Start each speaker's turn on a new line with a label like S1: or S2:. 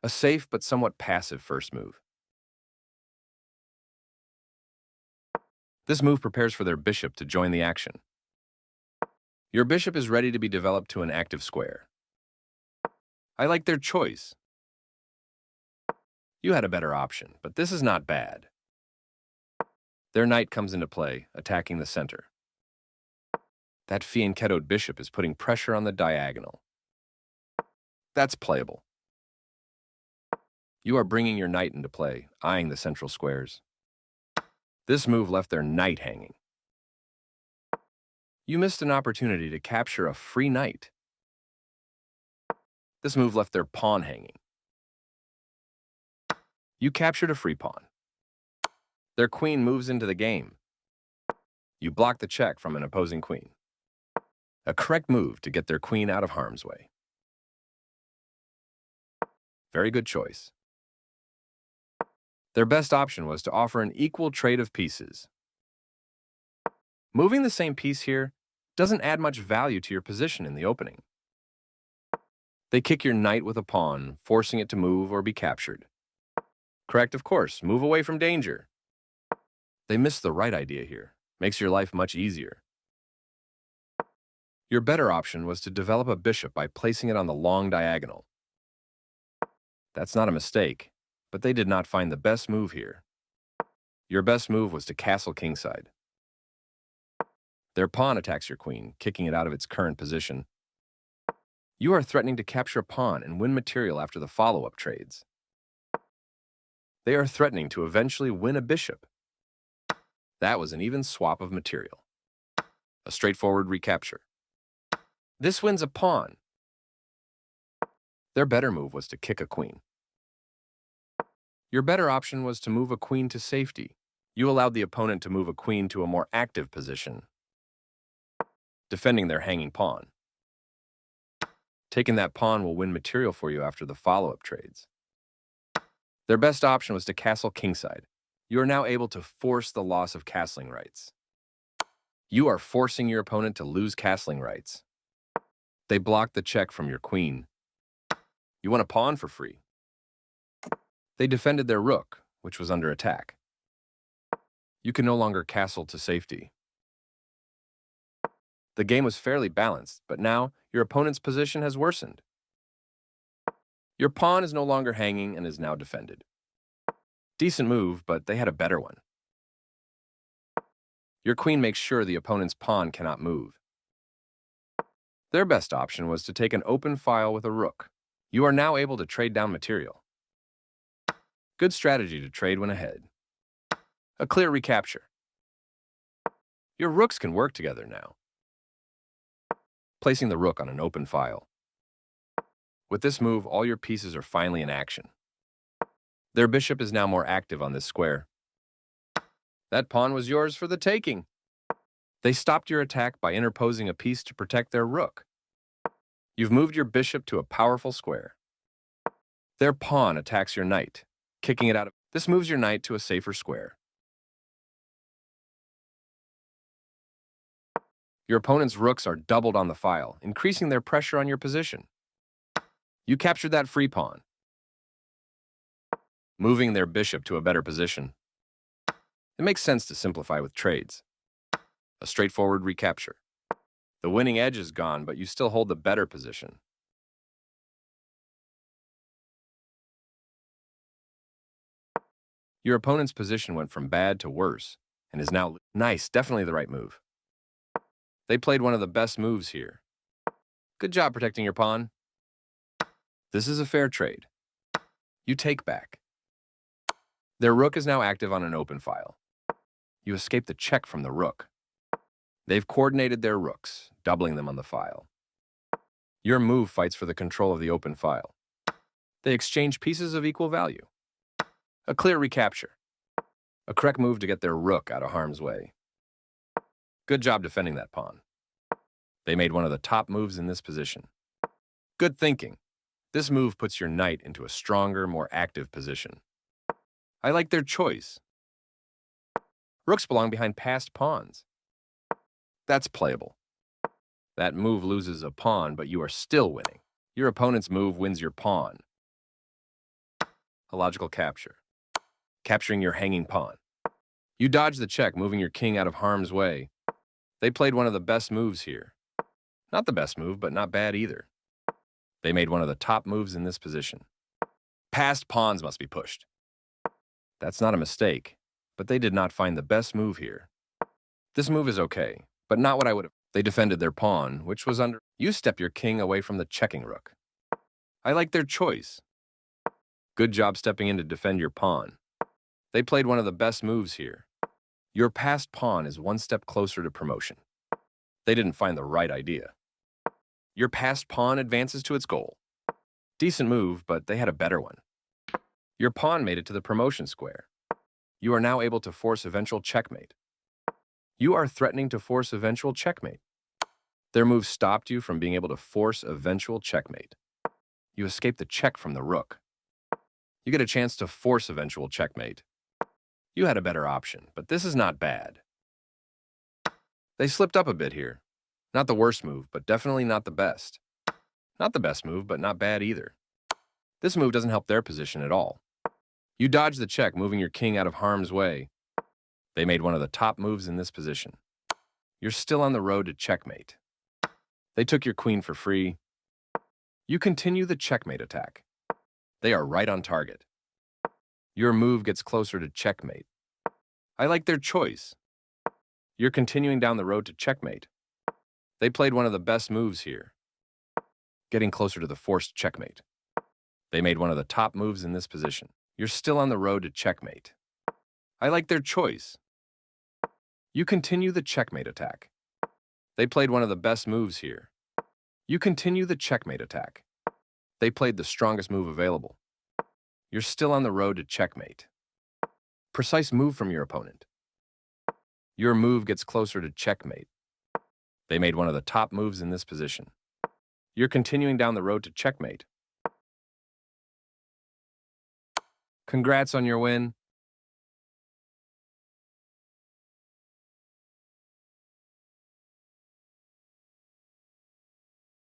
S1: A safe but somewhat passive first move. This move prepares for their bishop to join the action. Your bishop is ready to be developed to an active square. I like their choice. You had a better option, but this is not bad. Their knight comes into play, attacking the center. That fianchettoed bishop is putting pressure on the diagonal. That's playable. You are bringing your knight into play, eyeing the central squares. This move left their knight hanging. You missed an opportunity to capture a free knight. This move left their pawn hanging. You captured a free pawn. Their queen moves into the game. You block the check from an opposing queen. A correct move to get their queen out of harm's way. Very good choice. Their best option was to offer an equal trade of pieces. Moving the same piece here doesn't add much value to your position in the opening. They kick your knight with a pawn, forcing it to move or be captured. Correct, of course. Move away from danger. They missed the right idea here. Makes your life much easier. Your better option was to develop a bishop by placing it on the long diagonal. That's not a mistake, but they did not find the best move here. Your best move was to castle kingside. Their pawn attacks your queen, kicking it out of its current position. You are threatening to capture a pawn and win material after the follow-up trades. They are threatening to eventually win a bishop. That was an even swap of material. A straightforward recapture. This wins a pawn. Their better move was to kick a queen. Your better option was to move a queen to safety. You allowed the opponent to move a queen to a more active position, defending their hanging pawn. Taking that pawn will win material for you after the follow-up trades. Their best option was to castle kingside. You are now able to force the loss of castling rights. You are forcing your opponent to lose castling rights. They blocked the check from your queen. You won a pawn for free. They defended their rook, which was under attack. You can no longer castle to safety. The game was fairly balanced, but now your opponent's position has worsened. Your pawn is no longer hanging and is now defended. Decent move, but they had a better one. Your queen makes sure the opponent's pawn cannot move. Their best option was to take an open file with a rook. You are now able to trade down material. Good strategy to trade when ahead. A clear recapture. Your rooks can work together now. Placing the rook on an open file. With this move, all your pieces are finally in action. Their bishop is now more active on this square. That pawn was yours for the taking. They stopped your attack by interposing a piece to protect their rook. You've moved your bishop to a powerful square. Their pawn attacks your knight, kicking it out of... This moves your knight to a safer square. Your opponent's rooks are doubled on the file, increasing their pressure on your position. You captured that free pawn, moving their bishop to a better position. It makes sense to simplify with trades. A straightforward recapture. The winning edge is gone, but you still hold the better position. Your opponent's position went from bad to worse and is now nice, definitely the right move. They played one of the best moves here. Good job protecting your pawn. This is a fair trade. You take back. Their rook is now active on an open file. You escape the check from the rook. They've coordinated their rooks, doubling them on the file. Your move fights for the control of the open file. They exchange pieces of equal value. A clear recapture. A correct move to get their rook out of harm's way. Good job defending that pawn. They made one of the top moves in this position. Good thinking. This move puts your knight into a stronger, more active position. I like their choice. Rooks belong behind passed pawns. That's playable. That move loses a pawn, but you are still winning. Your opponent's move wins your pawn. A logical capture. Capturing your hanging pawn. You dodge the check, moving your king out of harm's way. They played one of the best moves here. Not the best move, but not bad either. They made one of the top moves in this position. Passed pawns must be pushed. That's not a mistake, but they did not find the best move here. This move is okay, but not what I would have. They defended their pawn, which was under. You step your king away from the checking rook. I like their choice. Good job stepping in to defend your pawn. They played one of the best moves here. Your passed pawn is one step closer to promotion. They didn't find the right idea. Your passed pawn advances to its goal. Decent move, but they had a better one. Your pawn made it to the promotion square. You are now able to force eventual checkmate. You are threatening to force eventual checkmate. Their move stopped you from being able to force eventual checkmate. You escape the check from the rook. You get a chance to force eventual checkmate. You had a better option, but this is not bad. They slipped up a bit here. Not the worst move, but definitely not the best. Not the best move, but not bad either. This move doesn't help their position at all. You dodge the check, moving your king out of harm's way. They made one of the top moves in this position. You're still on the road to checkmate. They took your queen for free. You continue the checkmate attack. They are right on target. Your move gets closer to checkmate. I like their choice. You're continuing down the road to checkmate. They played one of the best moves here, getting closer to the forced checkmate. They made one of the top moves in this position. You're still on the road to checkmate. I like their choice. You continue the checkmate attack. They played one of the best moves here. You continue the checkmate attack. They played the strongest move available. You're still on the road to checkmate. Precise move from your opponent. Your move gets closer to checkmate. They made one of the top moves in this position. You're continuing down the road to checkmate. Congrats on your win.